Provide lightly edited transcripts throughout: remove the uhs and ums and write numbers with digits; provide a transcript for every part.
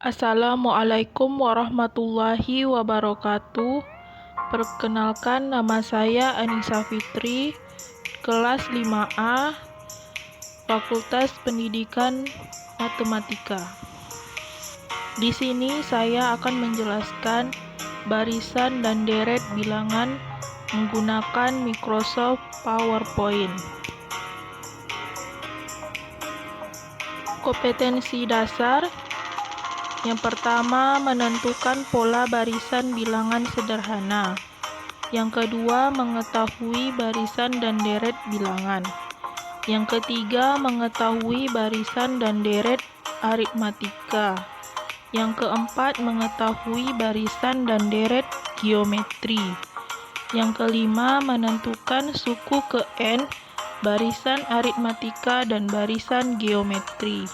Assalamualaikum warahmatullahi wabarakatuh. Perkenalkan, nama saya Anissa Fitri, kelas 5A, Fakultas Pendidikan Matematika. Di sini saya akan menjelaskan barisan dan deret bilangan menggunakan Microsoft PowerPoint. Kompetensi dasar. Yang pertama, menentukan pola barisan bilangan sederhana. Yang kedua, mengetahui barisan dan deret bilangan. Yang ketiga, mengetahui barisan dan deret aritmatika. Yang keempat, mengetahui barisan dan deret geometri. Yang kelima, menentukan suku ke N, barisan aritmatika dan barisan geometri.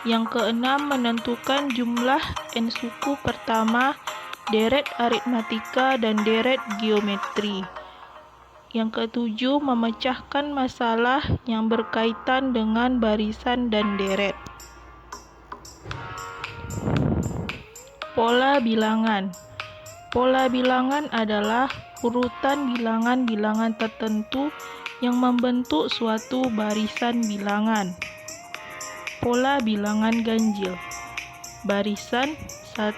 Yang keenam, menentukan jumlah N suku pertama, deret aritmatika dan deret geometri. Yang ketujuh, memecahkan masalah yang berkaitan dengan barisan dan deret. Pola bilangan. Pola bilangan adalah urutan bilangan-bilangan tertentu yang membentuk suatu barisan bilangan. Pola bilangan ganjil. Barisan 1,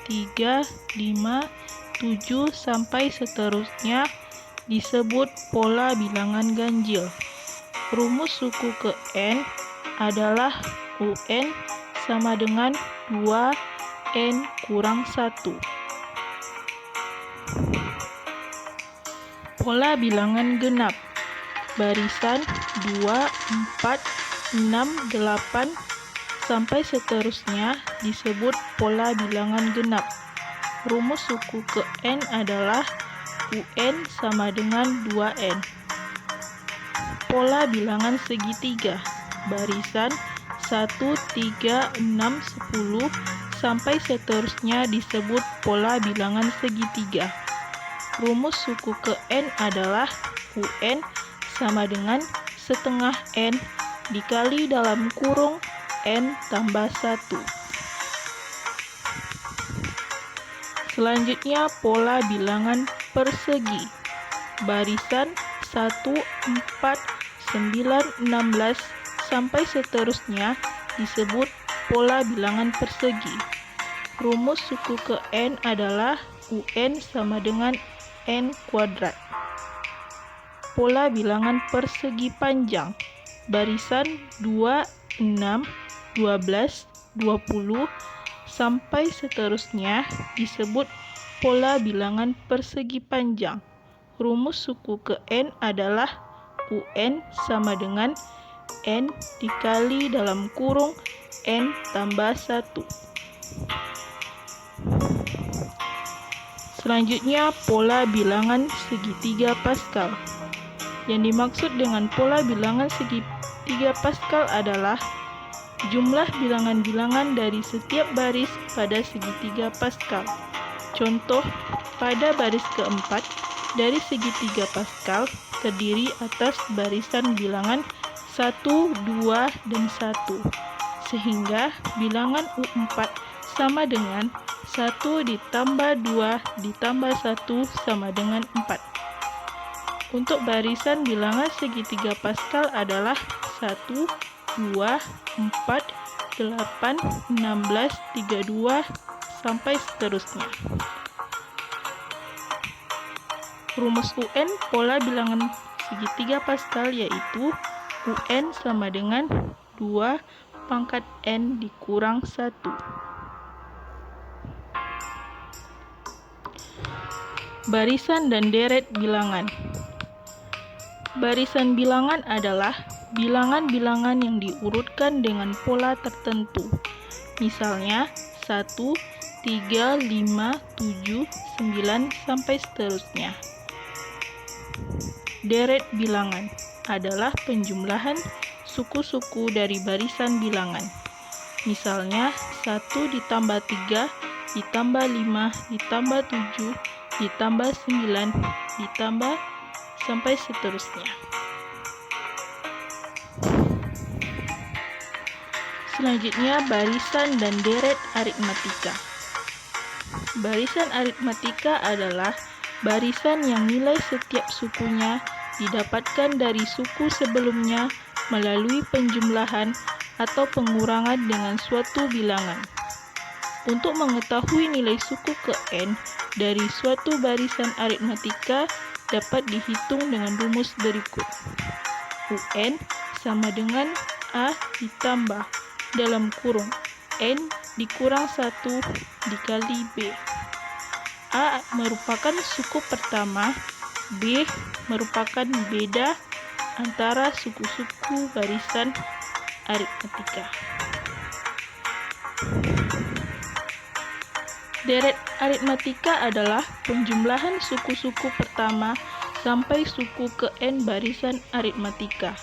3, 5, 7 sampai seterusnya disebut pola bilangan ganjil. Rumus suku ke N adalah UN sama dengan 2N kurang 1. Pola bilangan genap. Barisan 2, 4, 6, 8 sampai seterusnya disebut pola bilangan genap. Rumus suku ke N adalah UN sama dengan 2N. Pola bilangan segitiga. Barisan 1, 3, 6, 10 sampai seterusnya disebut pola bilangan segitiga. Rumus suku ke N adalah UN sama dengan setengah N dikali dalam kurung N tambah 1. Selanjutnya, pola bilangan persegi. Barisan 1, 4, 9, 16 sampai seterusnya disebut pola bilangan persegi. Rumus suku ke N adalah UN sama dengan N kuadrat. Pola bilangan persegi panjang. Barisan 2, 6, 12, 20 sampai seterusnya disebut pola bilangan persegi panjang. Rumus suku ke N adalah UN sama dengan N dikali dalam kurung N tambah 1. Selanjutnya, pola bilangan segitiga Pascal. Yang dimaksud dengan pola bilangan segitiga Pascal adalah jumlah bilangan-bilangan dari setiap baris pada segitiga Pascal. Contoh, pada baris keempat dari segitiga Pascal terdiri atas barisan bilangan 1, 2, dan 1. Sehingga bilangan U4 sama dengan 1 ditambah 2 ditambah 1 sama dengan 4. Untuk barisan bilangan segitiga Pascal adalah 1, 2, 4, 8, 16, 32, sampai seterusnya. Rumus UN pola bilangan segitiga Pascal yaitu UN sama dengan 2 pangkat N dikurang 1. Barisan dan deret bilangan. Barisan bilangan adalah bilangan-bilangan yang diurutkan dengan pola tertentu. Misalnya 1, 3, 5, 7, 9, sampai seterusnya. Deret bilangan adalah penjumlahan suku-suku dari barisan bilangan. Misalnya 1 ditambah 3 ditambah 5 ditambah 7 ditambah 9 ditambah sampai seterusnya. Selanjutnya, barisan dan deret aritmatika. Barisan aritmatika adalah barisan yang nilai setiap sukunya didapatkan dari suku sebelumnya melalui penjumlahan atau pengurangan dengan suatu bilangan. Untuk mengetahui nilai suku ke n dari suatu barisan aritmatika dapat dihitung dengan rumus berikut. UN sama dengan A ditambah dalam kurung N dikurang 1 dikali B. A merupakan suku pertama, B merupakan beda antara suku-suku barisan aritmatika. Deret aritmatika adalah penjumlahan suku-suku pertama sampai suku ke n barisan aritmatika.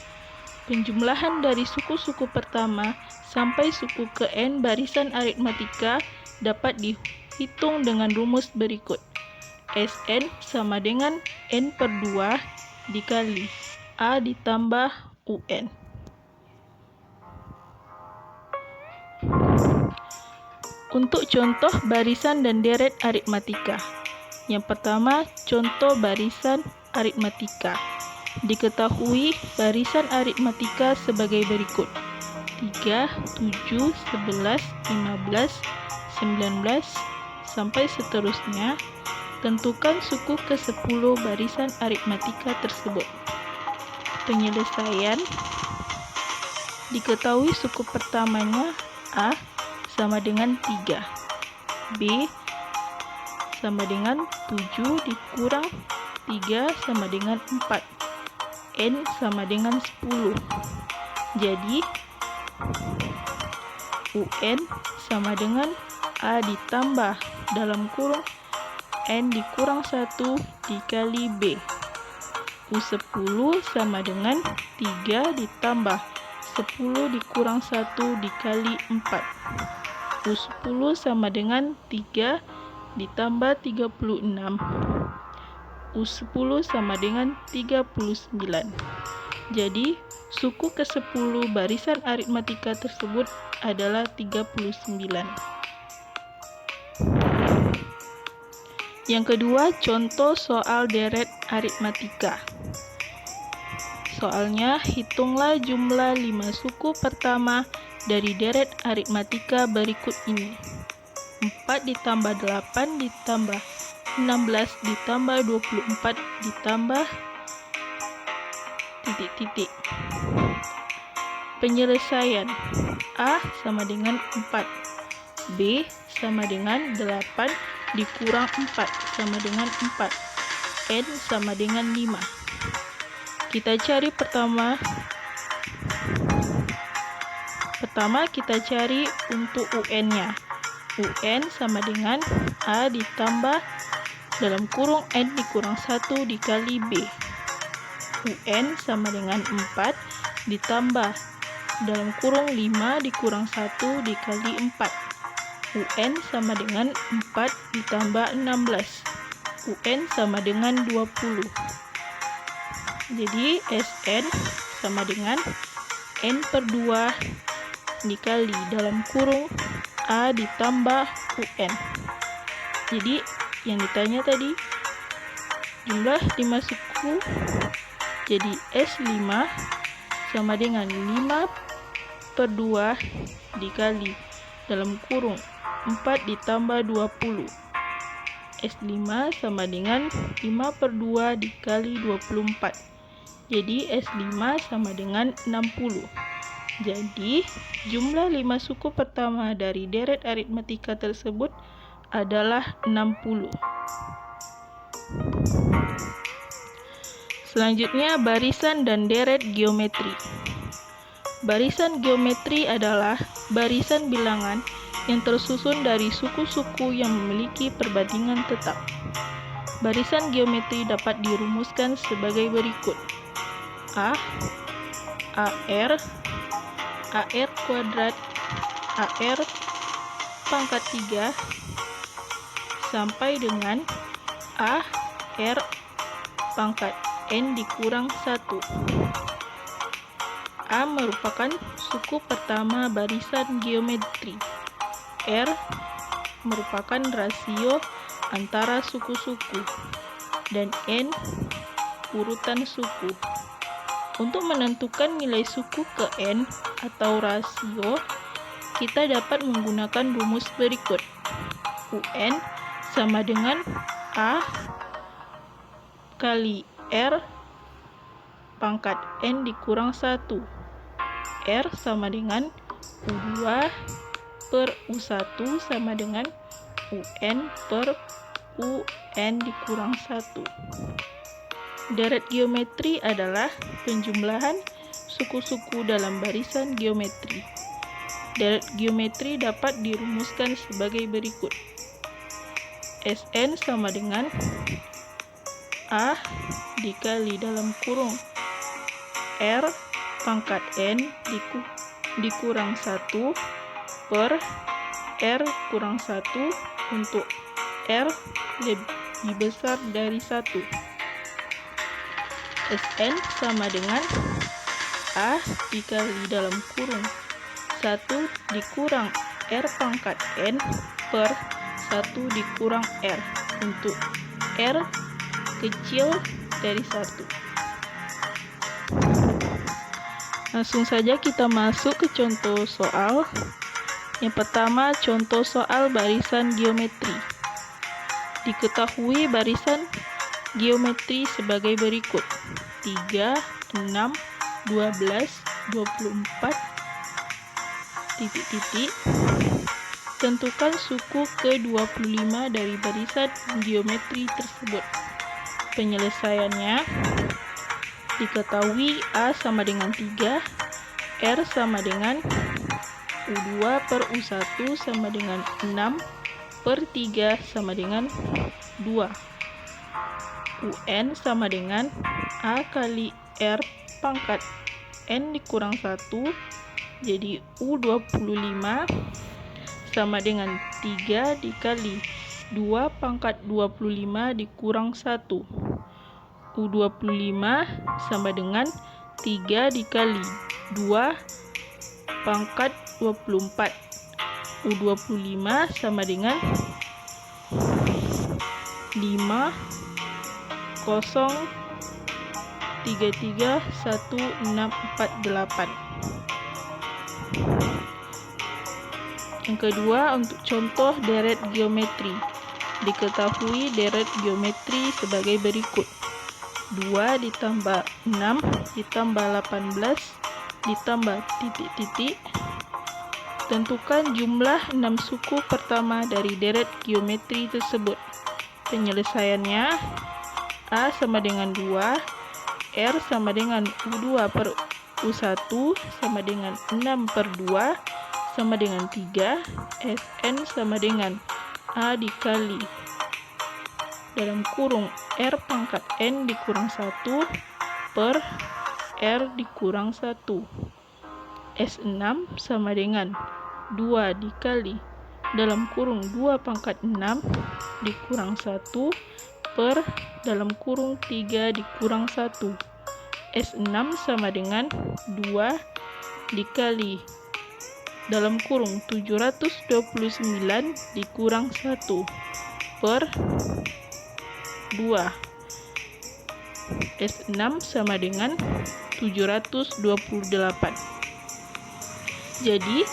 Penjumlahan dari suku-suku pertama sampai suku ke n barisan aritmatika dapat dihitung dengan rumus berikut. Sn sama dengan n per 2 dikali A ditambah UN. Untuk contoh barisan dan deret aritmatika. Yang pertama, contoh barisan aritmatika. Diketahui barisan aritmatika sebagai berikut: 3, 7, 11, 15, 19, sampai seterusnya. Tentukan suku ke-10 barisan aritmatika tersebut. Penyelesaian. Diketahui suku pertamanya A sama dengan 3, B sama dengan 7 dikurang 3 sama dengan 4, N sama dengan 10. Jadi UN sama dengan A ditambah dalam kurung N dikurang 1 dikali B. U10 sama dengan 3 ditambah 10 dikurang 1 dikali 4. U10 sama dengan 3 ditambah 36. U10 sama dengan 39. Jadi, suku ke-10 barisan aritmatika tersebut adalah 39. Yang kedua, contoh soal deret aritmatika. Soalnya, hitunglah jumlah 5 suku pertama dari deret aritmatika berikut ini. 4 ditambah 8 ditambah 16 ditambah 24 ditambah ... Penyelesaian. A sama dengan 4, B sama dengan 8 dikurang 4 sama dengan 4, N sama dengan 5. Kita cari pertama kita cari untuk UN-nya. UN sama dengan A ditambah dalam kurung N dikurang 1 dikali B. UN sama dengan 4 ditambah dalam kurung 5 dikurang 1 dikali 4. UN sama dengan 4 ditambah 16. UN sama dengan 20. Jadi Sn sama dengan N per 2 dikali dalam kurung A ditambah UN. Jadi yang ditanya tadi jumlah 5 suku, jadi S5 sama dengan 5 per 2 dikali dalam kurung 4 ditambah 20. S5 sama dengan 5 per 2 dikali 24. Jadi S5 sama dengan 60. Jadi jumlah 5 suku pertama dari deret aritmatika tersebut adalah 60. Selanjutnya, barisan dan deret geometri. Barisan geometri adalah barisan bilangan yang tersusun dari suku-suku yang memiliki perbandingan tetap. Barisan geometri dapat dirumuskan sebagai berikut. A, AR, AR kuadrat, AR pangkat 3, sampai dengan AR pangkat N dikurang 1. A merupakan suku pertama barisan geometri. R merupakan rasio antara suku-suku, dan N urutan suku. Untuk menentukan nilai suku ke N atau rasio, kita dapat menggunakan rumus berikut. UN sama dengan A kali R pangkat N dikurang 1. R sama dengan U2 per U1 sama dengan UN per UN dikurang 1. Deret geometri adalah penjumlahan suku-suku dalam barisan geometri. Deret geometri dapat dirumuskan sebagai berikut. Sn sama dengan A dikali dalam kurung R pangkat N dikurang 1 per R kurang 1 untuk R lebih besar dari 1. Sn sama dengan A dikali dalam kurung 1 dikurang R pangkat N per 1 dikurang R untuk R kecil dari 1. Langsung saja kita masuk ke contoh soal. Yang pertama, contoh soal barisan geometri. Diketahui barisan geometri sebagai berikut: 3, 6, 12, 24, titik-titik. Tentukan suku ke-25 dari barisan geometri tersebut. Penyelesaiannya, diketahui A sama dengan 3, R sama dengan U2 per U1 sama dengan 6 per 3 sama dengan 2. UN sama dengan A kali R pangkat N dikurang 1, jadi U25 sama dengan 3 dikali 2 pangkat 25 dikurang 1. U25 sama dengan 3 dikali 2 pangkat 24. U25 sama dengan 5,033,1648. Yang kedua, untuk contoh deret geometri. Diketahui deret geometri sebagai berikut: 2 ditambah 6 ditambah 18 ditambah titik-titik. Tentukan jumlah 6 suku pertama dari deret geometri tersebut. Penyelesaiannya, A sama dengan 2, R sama dengan U2 per U1 sama dengan 6 per 2 sama dengan 3, Sn sama dengan A dikali dalam kurung R pangkat N dikurang 1 per R dikurang 1. S6 sama dengan 2 dikali dalam kurung 2 pangkat 6 dikurang 1 per dalam kurung 3 dikurang 1. S6 sama dengan 2 dikali dalam kurung 729 dikurang 1 per 2. S6 sama dengan 728. Jadi,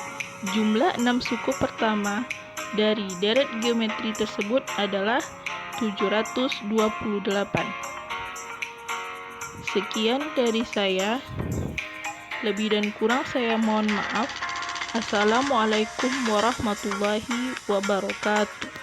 jumlah 6 suku pertama dari deret geometri tersebut adalah 728. Sekian dari saya. Lebih dan kurang saya mohon maaf. Assalamualaikum warahmatullahi wabarakatuh.